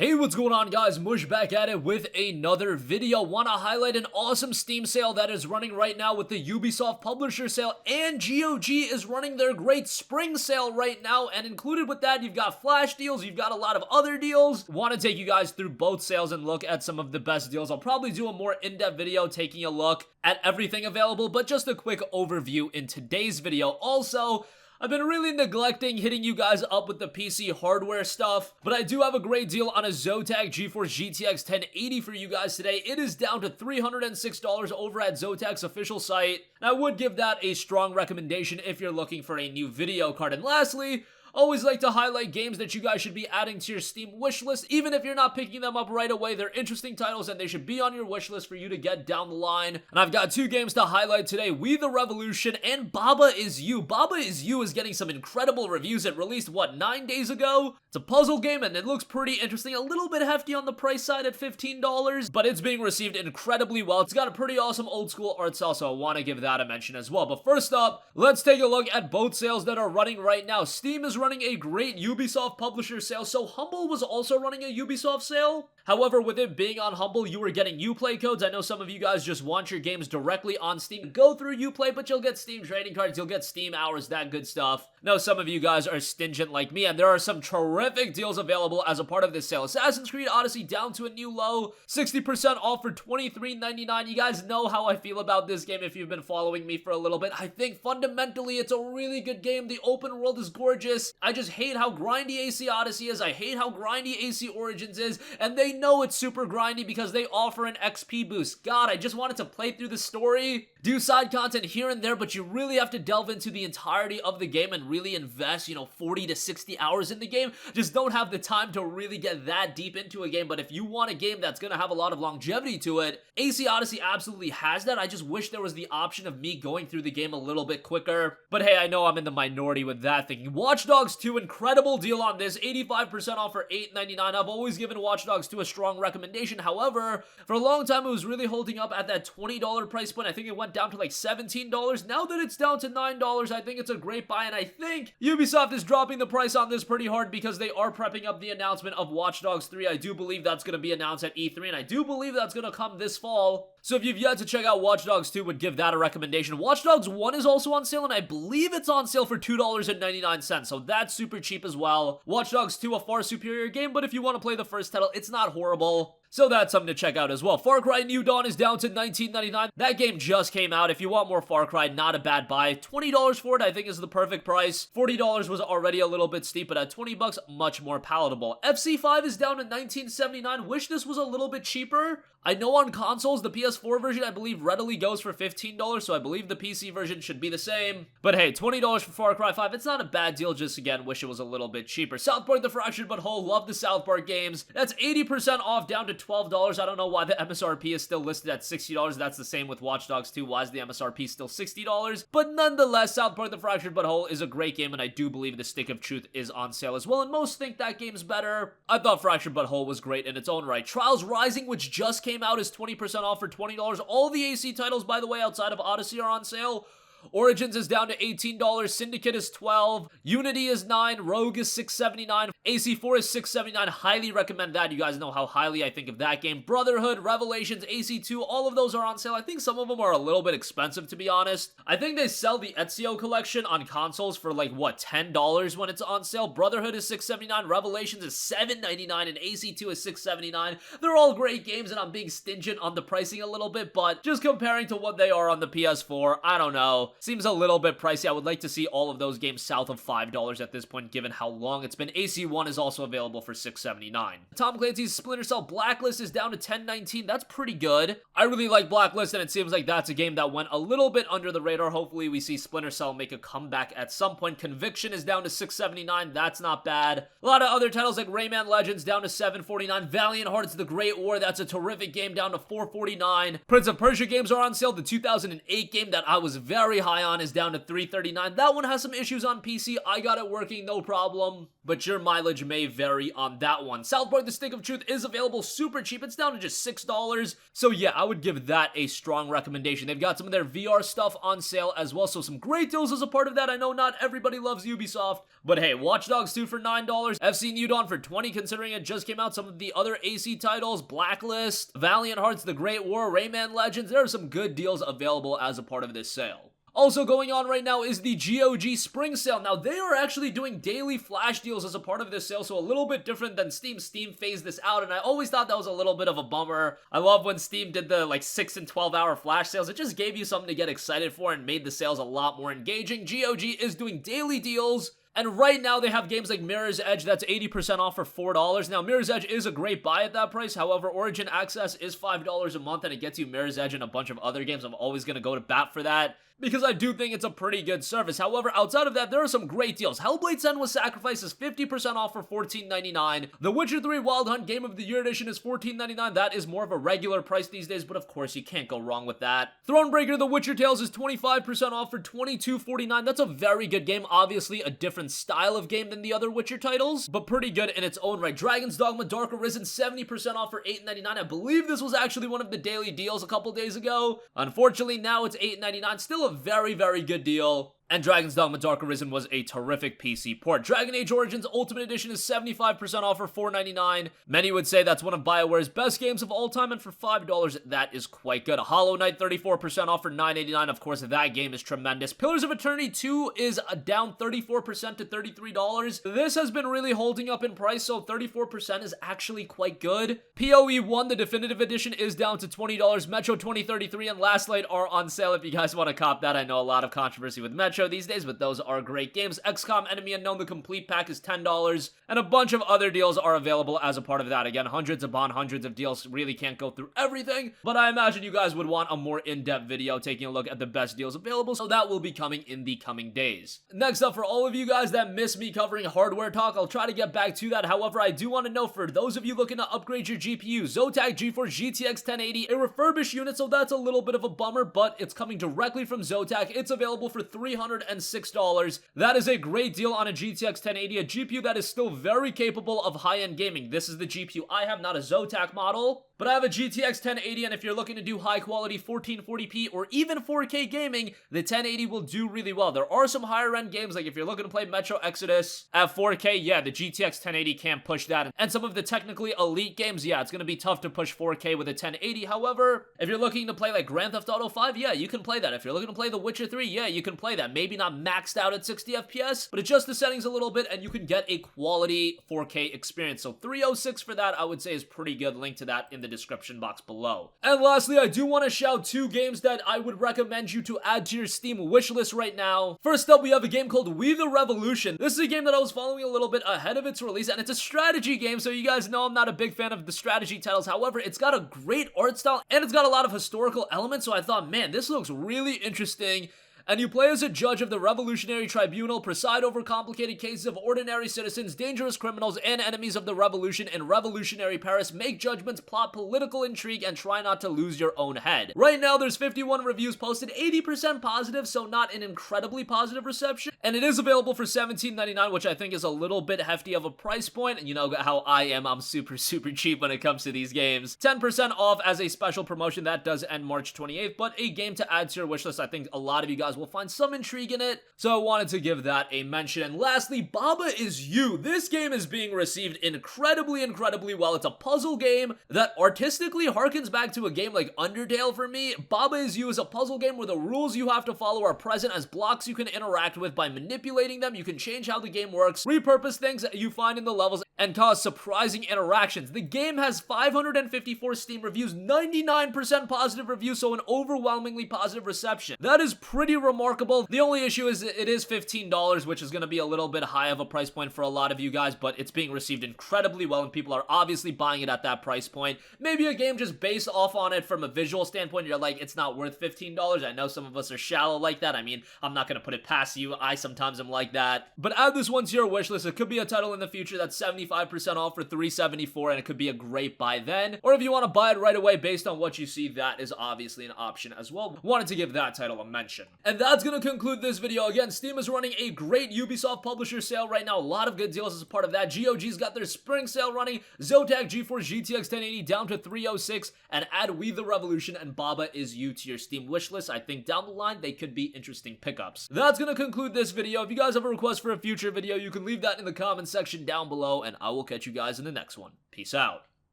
Hey, what's going on, guys? Mush back at it with another video. Want to highlight an awesome Steam sale that is running right now with the Ubisoft Publisher Sale, and GOG is running their great spring sale right now, and included with that, you've got flash deals, you've got a lot of other deals. Want to take you guys through both sales and look at some of the best deals. I'll probably do a more in-depth video taking a look at everything available, but just a quick overview in today's video. Also, I've been really neglecting hitting you guys up with the PC hardware stuff, but I do have a great deal on a Zotac GeForce GTX 1080 for you guys today. It is down to $306 over at Zotac's official site, and I would give that a strong recommendation if you're looking for a new video card. And lastly, always like to highlight games that you guys should be adding to your Steam wishlist. Even if you're not picking them up right away, they're interesting titles and they should be on your wishlist for you to get down the line. And I've got two games to highlight today: We the Revolution and Baba Is You. Baba Is You is getting some incredible reviews. It released, 9 days ago? It's a puzzle game and it looks pretty interesting. A little bit hefty on the price side at $15, but it's being received incredibly well. It's got a pretty awesome old school art style, so I want to give that a mention as well. But first up, let's take a look at both sales that are running right now. Steam is running a great Ubisoft Publisher Sale, so Humble was also running a Ubisoft sale. However, with it being on Humble, you were getting Uplay codes. I know some of you guys just want your games directly on Steam. Go through Uplay, but you'll get Steam trading cards, you'll get Steam hours, that good stuff. Now, some of you guys are stingent like me, and there are some terrific deals available as a part of this sale. Assassin's Creed Odyssey down to a new low, 60% off for $23.99. You guys know how I feel about this game if you've been following me for a little bit. I think fundamentally it's a really good game. The open world is gorgeous. I just hate how grindy AC Odyssey is. I hate how grindy AC Origins is, and they know it's super grindy because they offer an XP boost. God, I just wanted to play through the story, do side content here and there, but you really have to delve into the entirety of the game and really invest, 40 to 60 hours in the game. Just don't have the time to really get that deep into a game. But if you want a game that's gonna have a lot of longevity to it, AC Odyssey absolutely has that. I just wish there was the option of me going through the game a little bit quicker. But hey, I know I'm in the minority with that thinking. Watch Dogs 2, incredible deal on this, 85% off for $8.99. I've always given Watch Dogs 2 a strong recommendation. However, for a long time it was really holding up at that $20 price point. I think it went down to like $17. Now that it's down to $9, I think it's a great buy, and I think Ubisoft is dropping the price on this pretty hard because they are prepping up the announcement of Watch Dogs 3. I do believe that's going to be announced at E3, and I do believe that's going to come this fall. So if you've yet to check out Watch Dogs 2, would give that a recommendation. Watch Dogs 1 is also on sale, and I believe it's on sale for $2.99, so that's super cheap as well. Watch Dogs 2, a far superior game, but if you want to play the first title, it's not horrible. So that's something to check out as well. Far Cry New Dawn is down to $19.99. That game just came out. If you want more Far Cry, not a bad buy. $20 for it, I think, is the perfect price. $40 was already a little bit steep, but at $20, much more palatable. FC5 is down to $19.79. Wish this was a little bit cheaper. I know on consoles, the PS4 version, I believe, readily goes for $15, so I believe the PC version should be the same. But hey, $20 for Far Cry 5, it's not a bad deal, just again, wish it was a little bit cheaper. South Park The Fractured But Whole, love the South Park games. That's 80% off, down to $12. I don't know why the MSRP is still listed at $60. That's the same with Watch Dogs 2. Why is the MSRP still $60? But nonetheless, South Park The Fractured But Whole is a great game, and I do believe The Stick of Truth is on sale as well, and most think that game's better. I thought Fractured But Whole was great in its own right. Trials Rising, which just came out, is 20% off for $20. All the AC titles, by the way, outside of Odyssey are on sale. Origins is down to $18, Syndicate is $12, Unity is $9, Rogue is $6.79, AC4 is $6.79, highly recommend that. You guys know how highly I think of that game. Brotherhood, Revelations, AC2, all of those are on sale. I think some of them are a little bit expensive, to be honest. I think they sell the Ezio collection on consoles for like, $10 when it's on sale. Brotherhood is $6.79, Revelations is $7.99, and AC2 is $6.79. They're all great games, and I'm being stingent on the pricing a little bit, but just comparing to what they are on the PS4, I don't know. Seems a little bit pricey. I would like to see all of those games south of $5 at this point, given how long it's been. AC1 is also available for $6.79. Tom Clancy's Splinter Cell Blacklist is down to $10.19. That's pretty good. I really like Blacklist, and it seems like that's a game that went a little bit under the radar. Hopefully we see Splinter Cell make a comeback at some point. Conviction is down to $6.79. That's not bad. A lot of other titles like Rayman Legends down to $7.49. Valiant Hearts The Great War, that's a terrific game, down to $4.49. Prince of Persia games are on sale. The 2008 game that I was very very high on is down to $3.39. That one has some issues on PC. I got it working, no problem, but your mileage may vary on that one. South Park: The Stick of Truth is available super cheap. It's down to just $6. So yeah, I would give that a strong recommendation. They've got some of their VR stuff on sale as well, so some great deals as a part of that. I know not everybody loves Ubisoft, but hey, Watch Dogs 2 for $9, FC New Dawn for $20 considering it just came out. Some of the other AC titles, Blacklist, Valiant Hearts, The Great War, Rayman Legends, there are some good deals available as a part of this sale. Also going on right now is the GOG Spring Sale. Now, they are actually doing daily flash deals as a part of this sale, so a little bit different than Steam. Steam phased this out, and I always thought that was a little bit of a bummer. I love when Steam did the, 6 and 12-hour flash sales. It just gave you something to get excited for and made the sales a lot more engaging. GOG is doing daily deals, and right now they have games like Mirror's Edge that's 80% off for $4. Now, Mirror's Edge is a great buy at that price. However, Origin Access is $5 a month, and it gets you Mirror's Edge and a bunch of other games. I'm always going to go to bat for that, because I do think it's a pretty good service. However, outside of that, there are some great deals. Hellblade: Senua's Sacrifice is 50% off for $14.99. The Witcher 3 Wild Hunt Game of the Year Edition is $14.99. That is more of a regular price these days, but of course, you can't go wrong with that. Thronebreaker: The Witcher Tales is 25% off for $22.49. That's a very good game. Obviously, a different style of game than the other Witcher titles, but pretty good in its own right. Dragon's Dogma: Dark Arisen, 70% off for $8.99. I believe this was actually one of the daily deals a couple days ago. Unfortunately, now it's $8.99. Still a very, very good deal. And Dragon's Dogma: Dark Arisen was a terrific PC port. Dragon Age Origins Ultimate Edition is 75% off for $4.99. Many would say that's one of BioWare's best games of all time, and for $5, that is quite good. Hollow Knight, 34% off for $9.89. Of course, that game is tremendous. Pillars of Eternity 2 is down 34% to $33. This has been really holding up in price, so 34% is actually quite good. PoE 1, the Definitive Edition, is down to $20. Metro 2033 and Last Light are on sale if you guys want to cop that. I know a lot of controversy with Metro these days, but those are great games. XCOM Enemy Unknown, the complete pack, is $10, and a bunch of other deals are available as a part of that. Again, hundreds upon hundreds of deals. Really can't go through everything, but I imagine you guys would want a more in-depth video taking a look at the best deals available, so that will be coming in the coming days. Next up, for all of you guys that miss me covering hardware talk, I'll try to get back to that. However, I do want to know, for those of you looking to upgrade your GPU, Zotac GeForce GTX 1080, a refurbished unit, so that's a little bit of a bummer, but it's coming directly from Zotac. It's available for $306. That is a great deal on a GTX 1080, a GPU that is still very capable of high-end gaming. This is the GPU I have, not a Zotac model, but I have a GTX 1080, and if you're looking to do high-quality 1440p or even 4K gaming, the 1080 will do really well. There are some higher-end games, like if you're looking to play Metro Exodus at 4K, yeah, the GTX 1080 can't push that. And some of the technically elite games, yeah, it's going to be tough to push 4K with a 1080. However, if you're looking to play like Grand Theft Auto 5, yeah, you can play that. If you're looking to play The Witcher 3, yeah, you can play that. Maybe not maxed out at 60 FPS, but adjust the settings a little bit and you can get a quality 4K experience. So 306 for that, I would say, is pretty good. Link to that in the description box below. And lastly, I do want to shout 2 games that I would recommend you to add to your Steam wishlist right now. First up, we have a game called We the Revolution. This is a game that I was following a little bit ahead of its release, and it's a strategy game, so you guys know I'm not a big fan of the strategy titles. However, it's got a great art style and it's got a lot of historical elements, so I thought, man, this looks really interesting. And you play as a judge of the Revolutionary Tribunal, preside over complicated cases of ordinary citizens, dangerous criminals, and enemies of the revolution in revolutionary Paris. Make judgments, plot political intrigue, and try not to lose your own head. Right now, there's 51 reviews posted, 80% positive, so not an incredibly positive reception. And it is available for $17.99, which I think is a little bit hefty of a price point. And you know how I am, I'm super cheap when it comes to these games. 10% off as a special promotion. That does end March 28th, but a game to add to your wishlist. I think a lot of you guys will find some intrigue in it, so I wanted to give that a mention. And lastly, Baba Is You. This game is being received incredibly well. It's a puzzle game that artistically harkens back to a game like Undertale for me. Baba Is You is a puzzle game where the rules you have to follow are present as blocks you can interact with. By manipulating them, you can change how the game works, repurpose things that you find in the levels, and cause surprising interactions. The game has 554 Steam reviews, 99% positive reviews, so an overwhelmingly positive reception. That is pretty remarkable. The only issue is it is $15, which is going to be a little bit high of a price point for a lot of you guys, but it's being received incredibly well, and people are obviously buying it at that price point. Maybe a game just based off on it from a visual standpoint, you're like, it's not worth $15. I know some of us are shallow like that. I mean, I'm not going to put it past you. I sometimes am like that. But add this one to your wish list. It could be a title in the future that's 75 25% off for $374, and it could be a great buy then. Or if you want to buy it right away based on what you see, that is obviously an option as well. Wanted to give that title a mention. And that's going to conclude this video. Again, Steam is running a great Ubisoft publisher sale right now. A lot of good deals as a part of that. GOG's got their spring sale running. Zotac GeForce GTX 1080 down to $306, and add We the Revolution and Baba Is You to your Steam wishlist. I think down the line they could be interesting pickups. That's going to conclude this video. If you guys have a request for a future video, you can leave that in the comments section down below, and I will catch you guys in the next one. Peace out.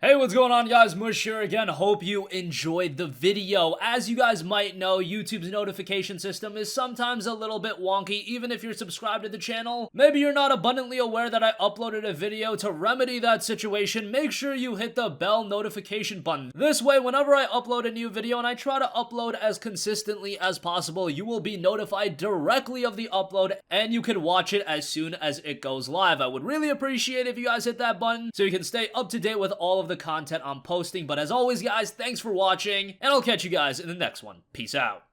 Hey, what's going on, guys? Mush here again. Hope you enjoyed the video. As you guys might know, YouTube's notification system is sometimes a little bit wonky, even if you're subscribed to the channel. Maybe you're not abundantly aware that I uploaded a video. To remedy that situation, make sure you hit the bell notification button. This way, whenever I upload a new video, and I try to upload as consistently as possible, you will be notified directly of the upload, and you can watch it as soon as it goes live. I would really appreciate if you guys hit that button so you can stay up to date with all of the content I'm posting. But as always, guys, thanks for watching, and I'll catch you guys in the next one. Peace out.